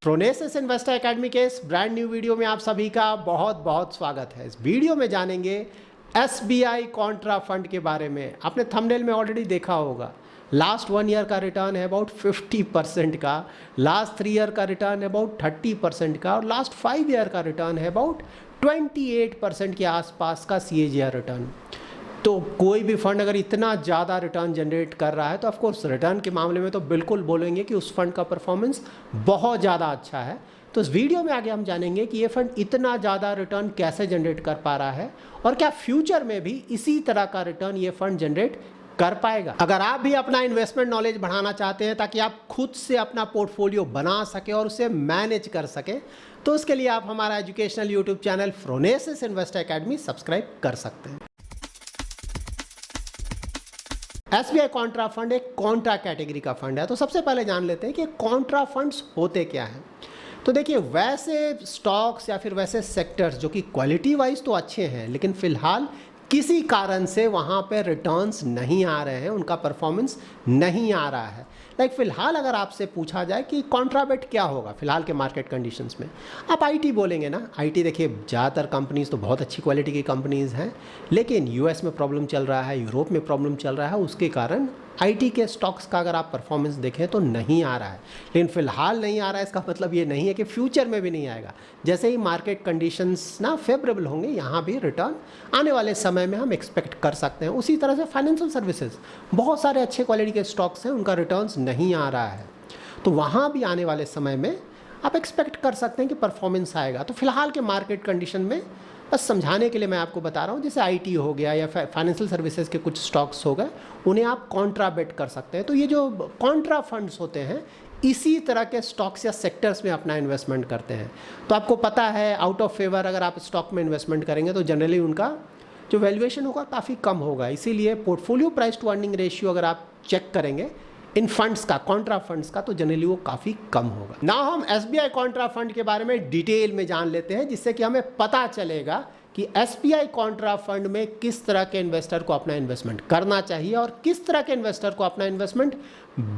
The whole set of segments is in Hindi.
फ्रोनेसिस इन्वेस्टर एकेडमी के इस ब्रांड न्यू वीडियो में आप सभी का बहुत बहुत स्वागत है। इस वीडियो में जानेंगे एसबीआई कॉन्ट्रा फंड के बारे में। आपने थंबनेल में ऑलरेडी देखा होगा, लास्ट 1 ईयर का रिटर्न है अबाउट 50% का, लास्ट 3 ईयर का रिटर्न है अबाउट 30% का, और लास्ट 5 ईयर का रिटर्न है अबाउट 28% के आसपास का CAGR रिटर्न। तो कोई भी फंड अगर इतना ज़्यादा रिटर्न जनरेट कर रहा है तो ऑफ कोर्स रिटर्न के मामले में तो बिल्कुल बोलेंगे कि उस फंड का परफॉर्मेंस बहुत ज़्यादा अच्छा है। तो इस वीडियो में आगे हम जानेंगे कि ये फंड इतना ज़्यादा रिटर्न कैसे जनरेट कर पा रहा है और क्या फ्यूचर में भी इसी तरह का रिटर्न ये फंड जनरेट कर पाएगा। अगर आप भी अपना इन्वेस्टमेंट नॉलेज बढ़ाना चाहते हैं ताकि आप खुद से अपना पोर्टफोलियो बना सके और उसे मैनेज कर सके, तो उसके लिए आप हमारा educational YouTube channel Phronesis Investor Academy subscribe कर सकते हैं। एसबीआई कॉन्ट्रा फंड एक कॉन्ट्रा कैटेगरी का फंड है। तो सबसे पहले जान लेते हैं कि कॉन्ट्रा फंड्स होते क्या हैं। तो देखिए, वैसे स्टॉक्स या फिर वैसे सेक्टर्स जो कि क्वालिटी वाइज तो अच्छे हैं लेकिन फिलहाल किसी कारण से वहाँ पे रिटर्न्स नहीं आ रहे हैं, उनका परफॉर्मेंस नहीं आ रहा है। फिलहाल अगर आपसे पूछा जाए कि कॉन्ट्राबेट क्या होगा फिलहाल के मार्केट कंडीशंस में, आप आईटी बोलेंगे ना। आईटी देखिए, ज़्यादातर कंपनीज तो बहुत अच्छी क्वालिटी की कंपनीज हैं, लेकिन यूएस में प्रॉब्लम चल रहा है, यूरोप में प्रॉब्लम चल रहा है, उसके कारण आईटी के स्टॉक्स का अगर आप परफॉर्मेंस देखें तो नहीं आ रहा है। लेकिन फिलहाल नहीं आ रहा है इसका मतलब ये नहीं है कि फ्यूचर में भी नहीं आएगा। जैसे ही मार्केट कंडीशंस ना फेवरेबल होंगे, यहाँ भी रिटर्न आने वाले समय में हम एक्सपेक्ट कर सकते हैं। उसी तरह से फाइनेंशियल सर्विसेज, बहुत सारे अच्छे क्वालिटी के स्टॉक्स हैं, उनका रिटर्न्स नहीं आ रहा है, तो वहाँ भी आने वाले समय में आप एक्सपेक्ट कर सकते हैं कि परफॉर्मेंस आएगा। तो फिलहाल के मार्केट कंडीशन में बस समझाने के लिए मैं आपको बता रहा हूँ, जैसे आईटी हो गया या फाइनेंशियल सर्विसेज के कुछ स्टॉक्स हो गए, उन्हें आप कॉन्ट्रा बेट कर सकते हैं। तो ये जो कॉन्ट्रा फंड्स होते हैं, इसी तरह के स्टॉक्स या सेक्टर्स में अपना इन्वेस्टमेंट करते हैं। तो आपको पता है, आउट ऑफ फेवर अगर आप स्टॉक में इन्वेस्टमेंट करेंगे तो जनरली उनका जो वैल्यूएशन होगा काफ़ी कम होगा। इसीलिए portfolio price to earning ratio अगर आप चेक करेंगे इन फंड्स का, कॉन्ट्रा फंड्स का, तो जनरली वो काफ़ी कम होगा ना। हम एसबीआई कॉन्ट्रा फंड के बारे में डिटेल में जान लेते हैं, जिससे कि हमें पता चलेगा कि एसबीआई कॉन्ट्रा फंड में किस तरह के इन्वेस्टर को अपना इन्वेस्टमेंट करना चाहिए और किस तरह के इन्वेस्टर को अपना इन्वेस्टमेंट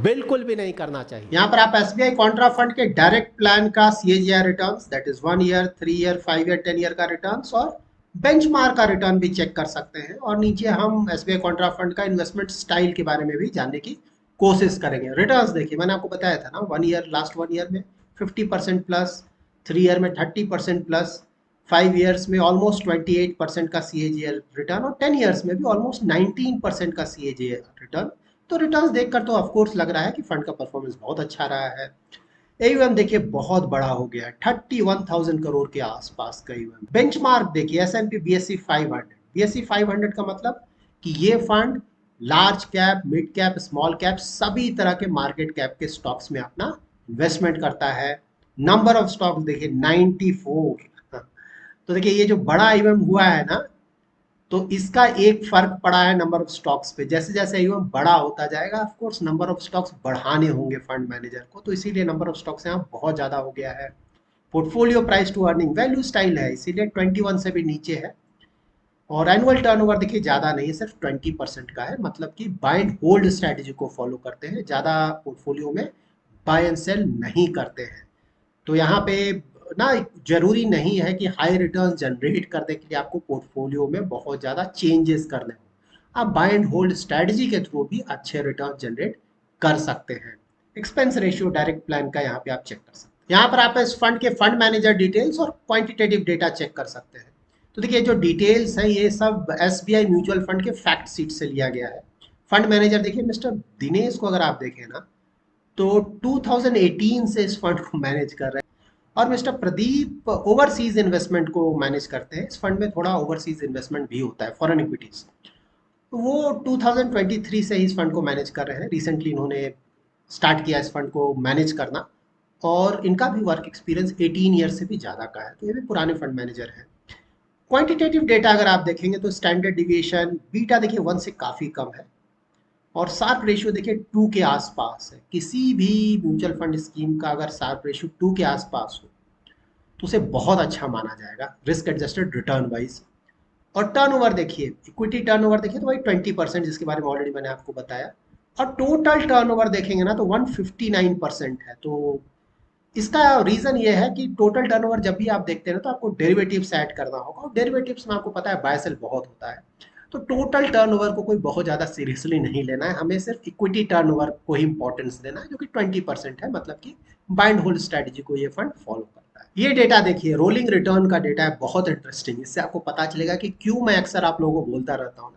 बिल्कुल भी नहीं करना चाहिए। यहाँ पर आप एसबीआई कॉन्ट्रा फंड के डायरेक्ट प्लान का CAGR returns, that is 1 year, 3 year, 5 year, 10 year का रिटर्न्स और बेंचमार्क का रिटर्न भी चेक कर सकते हैं। और नीचे हम एसबीआई कॉन्ट्रा फंड का इन्वेस्टमेंट स्टाइल के बारे में भी जानने की कोशिश करेंगे। रिटर्न्स देखिए, मैंने आपको बताया था ना, 1 ईयर, लास्ट 1 ईयर में 50% प्लस, 3 ईयर में 30% प्लस, 5 ईयर्स में ऑलमोस्ट 28% का CAGR रिटर्न और 10 ईयर्स में भी ऑलमोस्ट 19% का CAGR रिटर्न। तो रिटर्न्स देखकर तो ऑफकोर्स लग रहा है कि फंड का परफॉर्मेंस बहुत अच्छा रहा है। AUM देखिए बहुत बड़ा हो गया, 31,000 करोड़ के आसपास का AUM। बेंचमार्क देखिए, S&P BSE 500। BSE 500 का मतलब कि ये fund large cap, mid cap, small cap, सभी तरह के मार्केट कैप के स्टॉक्स में अपना इन्वेस्टमेंट करता है। नंबर ऑफ स्टॉक्स देखिए 94। तो देखिए, ये जो बड़ा AUM हुआ है ना, तो इसका एक फर्क पड़ा है नंबर ऑफ स्टॉक्स पे। जैसे जैसे AUM बड़ा होता जाएगा, of course number of stocks बढ़ाने होंगे फंड मैनेजर को, तो इसीलिए नंबर ऑफ स्टॉक्स यहाँ बहुत ज्यादा हो गया है। Portfolio price to earning value style है, इसीलिए 21 से भी नीचे है। और एनुअल टर्नओवर देखिए ज्यादा नहीं है, सिर्फ 20% का है, मतलब कि बाय एंड होल्ड स्ट्रेटेजी को फॉलो करते हैं, ज्यादा पोर्टफोलियो में बाय एंड सेल नहीं करते हैं। तो यहाँ पे ना जरूरी नहीं है कि हाई रिटर्न जनरेट करने के लिए आपको पोर्टफोलियो में बहुत ज्यादा चेंजेस करने हो। आप बाय एंड होल्ड स्ट्रेटजी के थ्रू भी अच्छे रिटर्न जनरेट कर सकते हैं। एक्सपेंस रेशियो डायरेक्ट प्लान का यहाँ पे आप चेक कर सकते हैं। यहाँ पर आप इस फंड के फंड मैनेजर डिटेल्स और क्वांटिटेटिव डेटा चेक कर सकते हैं। तो देखिए, जो डिटेल्स है ये सब एसबीआई म्यूचुअल फंड के फैक्ट सीट से लिया गया है। फंड मैनेजर देखिए मिस्टर दिनेश को अगर आप देखें ना, तो 2018 से इस फंड को मैनेज कर रहे हैं। और मिस्टर प्रदीप ओवरसीज इन्वेस्टमेंट को मैनेज करते हैं। इस फंड में थोड़ा ओवरसीज इन्वेस्टमेंट भी होता है, फॉरेन इक्विटीज। तो वो 2023 से ही इस फंड को मैनेज कर रहे हैं। रिसेंटली इन्होंने स्टार्ट किया इस फंड को मैनेज करना, और इनका भी वर्क एक्सपीरियंस 18 ईयर से भी ज़्यादा का है, तो ये भी पुराने फंड मैनेजर हैं। क्वांटिटेटिव डेटा अगर आप देखेंगे तो स्टैंडर्ड डिविएशन बीटा देखिए 1 से काफ़ी कम है, और शार्प रेशियो देखिए 2 के आसपास है। किसी भी म्यूचुअल फंड स्कीम का अगर शार्प रेशियो 2 के आसपास हो तो उसे बहुत अच्छा माना जाएगा रिस्क एडजस्टेड रिटर्न वाइज। और टर्नओवर देखिए, इक्विटी टर्नओवर देखिए तो भाई 20%, जिसके बारे में ऑलरेडी मैंने आपको बताया। और टोटल टर्नओवर देखेंगे ना तो 159% है। तो इसका रीज़न ये है कि टोटल टर्नओवर जब भी आप देखते हैं ना तो आपको डेरिवेटिव्स ऐड करना होगा, और डेरिवेटिव्स में आपको पता है बाय सेल बहुत होता है। तो टोटल टर्नओवर को कोई बहुत ज़्यादा सीरियसली नहीं लेना है, हमें सिर्फ इक्विटी टर्नओवर को ही इंपॉर्टेंस देना है, जो कि 20% है, मतलब कि बाय एंड होल्ड स्ट्रैटेजी को ये फंड फॉलो करता है। ये डेटा देखिए, रोलिंग रिटर्न का डेटा है, बहुत इंटरेस्टिंग। इससे आपको पता चलेगा कि क्यों मैं अक्सर आप लोगों को बोलता रहता हूँ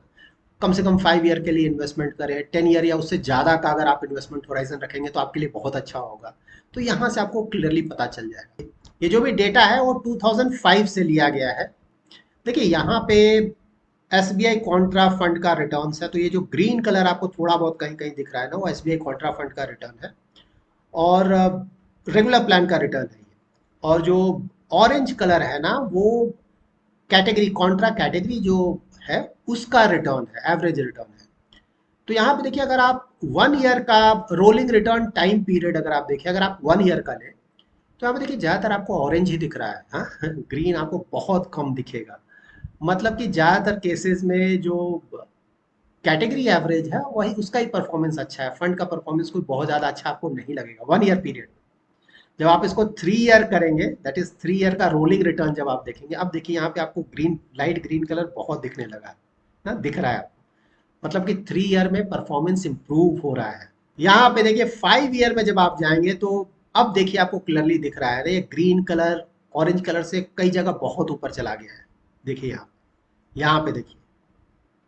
कम से कम 5 ईयर के लिए इन्वेस्टमेंट करें, 10 ईयर या उससे ज़्यादा का अगर आप इन्वेस्टमेंट होराइजन रखेंगे तो आपके लिए बहुत अच्छा होगा। तो यहाँ से आपको क्लियरली पता चल जाएगा। ये जो भी डेटा है वो 2005 से लिया गया है। देखिए यहाँ पे एसबीआई कॉन्ट्रा फंड का रिटर्न्स है, तो ये जो ग्रीन कलर आपको थोड़ा बहुत कहीं कहीं दिख रहा है ना, वो एसबीआई कॉन्ट्रा फंड का रिटर्न है, और रेगुलर प्लान का रिटर्न है ये। और जो ऑरेंज कलर है ना, वो कैटेगरी, कॉन्ट्रा कैटेगरी जो है उसका रिटर्न है, एवरेज रिटर्न है। तो यहाँ पे देखिए, अगर आप 1 ईयर का रोलिंग रिटर्न टाइम पीरियड अगर आप देखिए, अगर आप 1 ईयर का लें तो यहाँ पे देखिए ज़्यादातर आपको ऑरेंज ही दिख रहा है, हाँ ग्रीन आपको बहुत कम दिखेगा। मतलब कि ज़्यादातर केसेस में जो कैटेगरी एवरेज है वही उसका ही परफॉर्मेंस अच्छा है, फंड का परफॉर्मेंस कोई बहुत ज़्यादा अच्छा आपको नहीं लगेगा 1 ईयर पीरियड। जब आप इसको 3 ईयर करेंगे, दैट इज 3 ईयर का रोलिंग रिटर्न जब आप देखेंगे, अब देखिए यहाँ पे आपको ग्रीन, लाइट ग्रीन कलर बहुत दिखने लगा है ना, दिख रहा है आपको, मतलब कि 3 ईयर में परफॉर्मेंस इंप्रूव हो रहा है। यहाँ पे देखिए 5 ईयर में जब आप जाएंगे तो अब देखिए आपको क्लियरली दिख रहा है, ये ग्रीन कलर ऑरेंज कलर से कई जगह बहुत ऊपर चला गया है। देखिए यहाँ पे देखिए,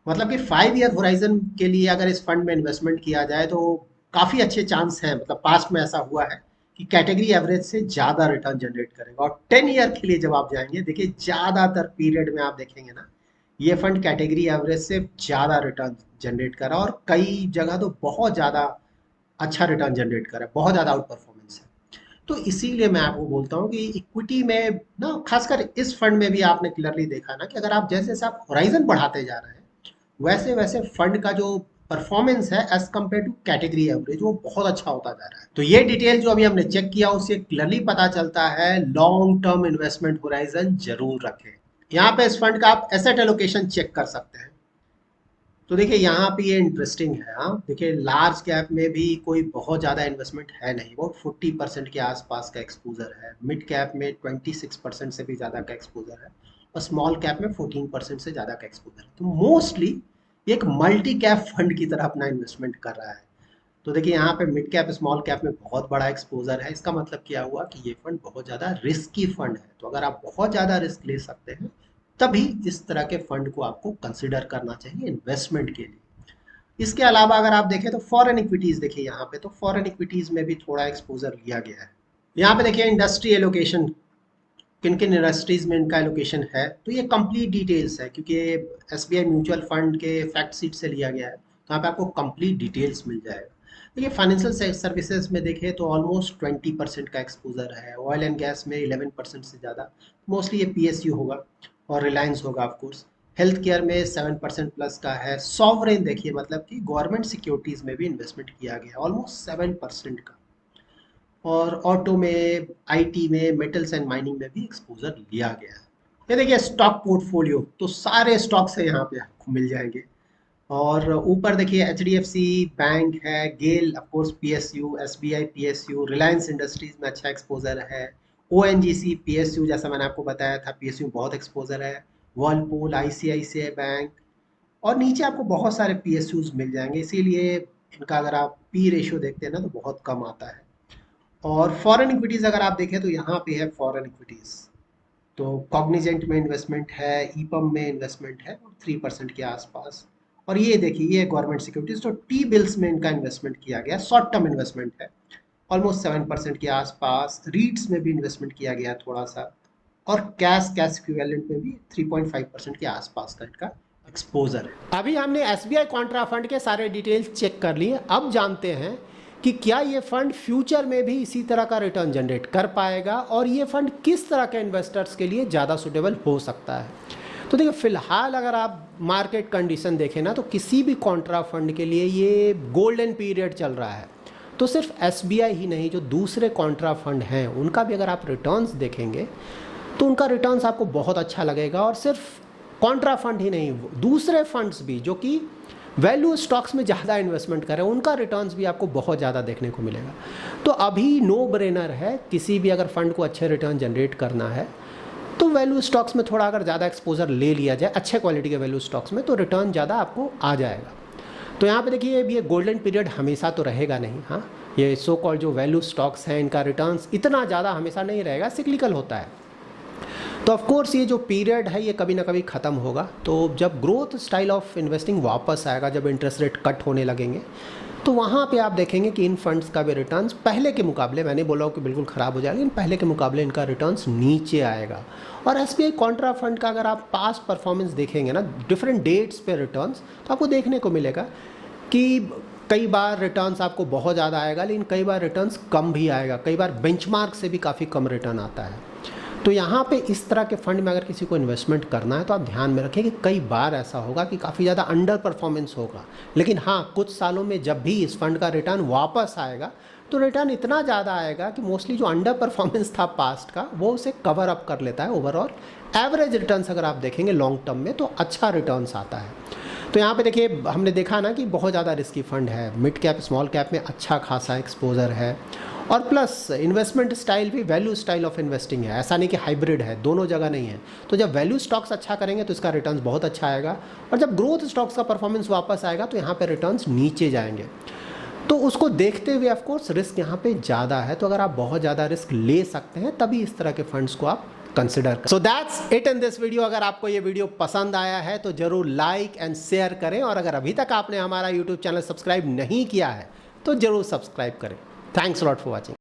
मतलब कि 5 ईयर होराइजन के लिए अगर इस फंड में इन्वेस्टमेंट किया जाए तो काफ़ी अच्छे चांस हैं, मतलब पास्ट में ऐसा हुआ है कि कैटेगरी एवरेज से ज़्यादा रिटर्न जनरेट करेगा। और 10 ईयर के लिए जब आप जाएंगे, देखिए ज़्यादातर पीरियड में आप देखेंगे ना, ये फंड कैटेगरी एवरेज से ज़्यादा रिटर्न जनरेट कर रहा है, और कई जगह तो बहुत ज़्यादा अच्छा रिटर्न जनरेट कर रहा है, बहुत ज़्यादा आउट परफॉर्मेंस है। तो इसीलिए मैं आपको बोलता हूँ कि इक्विटी में ना, खासकर इस फंड में भी आपने क्लियरली देखा ना कि अगर आप जैसे जैसे आप होराइजन बढ़ाते जा रहे हैं, वैसे वैसे फंड का जो परफॉर्मेंस है as compared to category average वो बहुत अच्छा होता जा रहा है। तो ये डिटेल जो अभी हमने चेक किया उससे क्लियरली पता चलता है लॉन्ग टर्म इन्वेस्टमेंट होराइजन जरूर रखें। यहाँ पे इस फंड का आप एसेट एलोकेशन चेक कर सकते हैं। तो देखिए यहाँ पे ये इंटरेस्टिंग है, हाँ देखिए लार्ज कैप में भी कोई बहुत ज़्यादा इन्वेस्टमेंट है नहीं, बहुत 40% के आसपास का एक्सपोजर है, मिड कैप में 26% से भी ज़्यादा का एक्सपोजर है, और स्मॉल कैप में 14% से ज़्यादा का एक्सपोजर है। तो मोस्टली एक मल्टी कैप फंड की तरह अपना इन्वेस्टमेंट कर रहा है। तो देखिए यहाँ पे मिड कैप स्मॉल कैप में बहुत बड़ा एक्सपोजर है, इसका मतलब क्या हुआ कि ये फंड बहुत ज़्यादा रिस्की फंड है। तो अगर आप बहुत ज़्यादा रिस्क ले सकते हैं तभी इस तरह के फंड को आपको कंसिडर करना चाहिए इन्वेस्टमेंट के लिए। इसके अलावा अगर आप देखें तो फॉरेन इक्विटीज, देखिए यहाँ पे तो फॉरेन इक्विटीज में भी थोड़ा एक्सपोजर लिया गया है। यहाँ पे देखिए इंडस्ट्री एलोकेशन, किन किन इंडस्ट्रीज में इनका एलोकेशन है, तो ये कंप्लीट डिटेल्स है, क्योंकि एसबीआई म्यूचुअल फंड के फैक्ट शीट से लिया गया है, तो यहाँ पे आपको कंप्लीट डिटेल्स मिल जाएगा। देखिए फाइनेंशियल सर्विसेज में देखें तो ऑलमोस्ट 20% का एक्सपोजर है, ऑयल एंड गैस में 11% से ज़्यादा, मोस्टली ये पीएसयू होगा और रिलायंस होगा ऑफ कोर्स। हेल्थ केयर में 7% प्लस का है। सॉवरेन देखिए, मतलब कि गवर्नमेंट सिक्योरिटीज़ में भी इन्वेस्टमेंट किया गया है ऑलमोस्ट 7% का। और ऑटो में, आईटी में, मेटल्स एंड माइनिंग में भी एक्सपोजर लिया गया है। ये देखिए स्टॉक पोर्टफोलियो, तो सारे स्टॉक्स है यहाँ पे आपको मिल जाएंगे। और ऊपर देखिए एचडीएफसी बैंक है, GAIL of course PSU, SBI PSU, Reliance Industries में अच्छा एक्सपोजर है, ओएनजीसी पीएसयू जैसा मैंने आपको बताया था, पीएसयू बहुत एक्सपोजर है, वर्लपूल, आईसीआईसीआई बैंक, और नीचे आपको बहुत सारे पीएसयूज मिल जाएंगे। इसीलिए इनका अगर आप पी रेशियो देखते हैं ना तो बहुत कम आता है। और फॉरेन इक्विटीज़ अगर आप देखें तो यहाँ पे है फॉरेन इक्विटीज़, तो कॉग्निजेंट में इन्वेस्टमेंट है, ईपम में इन्वेस्टमेंट है 3% के आसपास। और ये देखिए ये गवर्नमेंट सिक्योरिटीज, तो टी बिल्स में इनका इन्वेस्टमेंट किया गया, शॉर्ट टर्म इन्वेस्टमेंट है, ऑलमोस्ट 7% के आसपास। रीट्स में भी इन्वेस्टमेंट किया गया थोड़ा सा, और कैश इक्विवेलेंट में भी 3.5% के आसपास का इनका एक्सपोजर है। अभी हमने एसबीआई कॉन्ट्रा फंड के सारे डिटेल्स चेक कर लिए। अब जानते हैं कि क्या ये फंड फ्यूचर में भी इसी तरह का रिटर्न जनरेट कर पाएगा, और ये फंड किस तरह के इन्वेस्टर्स के लिए ज़्यादा सुटेबल हो सकता है। तो देखिए फ़िलहाल अगर आप मार्केट कंडीशन देखें ना, तो किसी भी कॉन्ट्रा फंड के लिए ये गोल्डन पीरियड चल रहा है। तो सिर्फ एसबीआई ही नहीं, जो दूसरे कॉन्ट्रा फंड हैं उनका भी अगर आप रिटर्न्स देखेंगे तो उनका रिटर्न्स आपको बहुत अच्छा लगेगा। और सिर्फ कॉन्ट्रा फंड ही नहीं, दूसरे फंड्स भी जो कि वैल्यू स्टॉक्स में ज़्यादा इन्वेस्टमेंट करें, उनका रिटर्न्स भी आपको बहुत ज़्यादा देखने को मिलेगा। तो अभी नो ब्रेनर है, किसी भी अगर फंड को अच्छे रिटर्न जनरेट करना है तो वैल्यू स्टॉक्स में थोड़ा अगर ज़्यादा एक्सपोजर ले लिया जाए अच्छे क्वालिटी के वैल्यू स्टॉक्स में, तो रिटर्न ज़्यादा आपको आ जाएगा। तो यहाँ पे देखिए ये गोल्डन पीरियड हमेशा तो रहेगा नहीं, हाँ, ये सो कॉल्ड जो वैल्यू स्टॉक्स हैं इनका रिटर्न्स इतना ज़्यादा हमेशा नहीं रहेगा, सिक्लिकल होता है। तो ऑफ कोर्स ये जो पीरियड है ये कभी ना कभी ख़त्म होगा। तो जब ग्रोथ स्टाइल ऑफ इन्वेस्टिंग वापस आएगा, जब इंटरेस्ट रेट कट होने लगेंगे, तो वहाँ पे आप देखेंगे कि इन फंड्स का भी रिटर्न्स पहले के मुकाबले, मैंने बोला कि बिल्कुल ख़राब हो जाएगा, लेकिन पहले के मुकाबले इनका रिटर्न्स नीचे आएगा। और एसबीआई कॉन्ट्रा फंड का अगर आप पास्ट परफॉर्मेंस देखेंगे ना, डिफरेंट डेट्स पे रिटर्न्स, तो आपको देखने को मिलेगा कि कई बार रिटर्न्स आपको बहुत ज़्यादा आएगा, लेकिन कई बार रिटर्न्स कम भी आएगा, कई बार बेंचमार्क से भी काफ़ी कम रिटर्न आता है। तो यहाँ पे इस तरह के फंड में अगर किसी को इन्वेस्टमेंट करना है तो आप ध्यान में रखें कि कई बार ऐसा होगा कि काफ़ी ज़्यादा अंडर परफॉर्मेंस होगा, लेकिन हाँ, कुछ सालों में जब भी इस फंड का रिटर्न वापस आएगा तो रिटर्न इतना ज़्यादा आएगा कि मोस्टली जो अंडर परफॉर्मेंस था पास्ट का वो उसे कवर अप कर लेता है। ओवरऑल एवरेज रिटर्न्स अगर आप देखेंगे लॉन्ग टर्म में तो अच्छा रिटर्न्स आता है। तो यहाँ पे देखिए हमने देखा ना कि बहुत ज़्यादा रिस्की फंड है, मिड कैप स्मॉल कैप में अच्छा खासा एक्सपोजर है, और प्लस इन्वेस्टमेंट स्टाइल भी वैल्यू स्टाइल ऑफ इन्वेस्टिंग है, ऐसा नहीं कि हाइब्रिड है, दोनों जगह नहीं है। तो जब वैल्यू स्टॉक्स अच्छा करेंगे तो इसका रिटर्न्स बहुत अच्छा आएगा, और जब ग्रोथ स्टॉक्स का परफॉर्मेंस वापस आएगा तो यहाँ पे रिटर्न्स नीचे जाएंगे। तो उसको देखते हुए ऑफ कोर्स रिस्क यहाँ पे ज़्यादा है, तो अगर आप बहुत ज़्यादा रिस्क ले सकते हैं तभी इस तरह के फंड्स को आप कंसिडर करें। So that's it in this video. अगर आपको ये वीडियो पसंद आया है तो जरूर लाइक एंड शेयर करें, और अगर अभी तक आपने हमारा यूट्यूब चैनल सब्सक्राइब नहीं किया है तो जरूर सब्सक्राइब करें। Thanks lot for watching.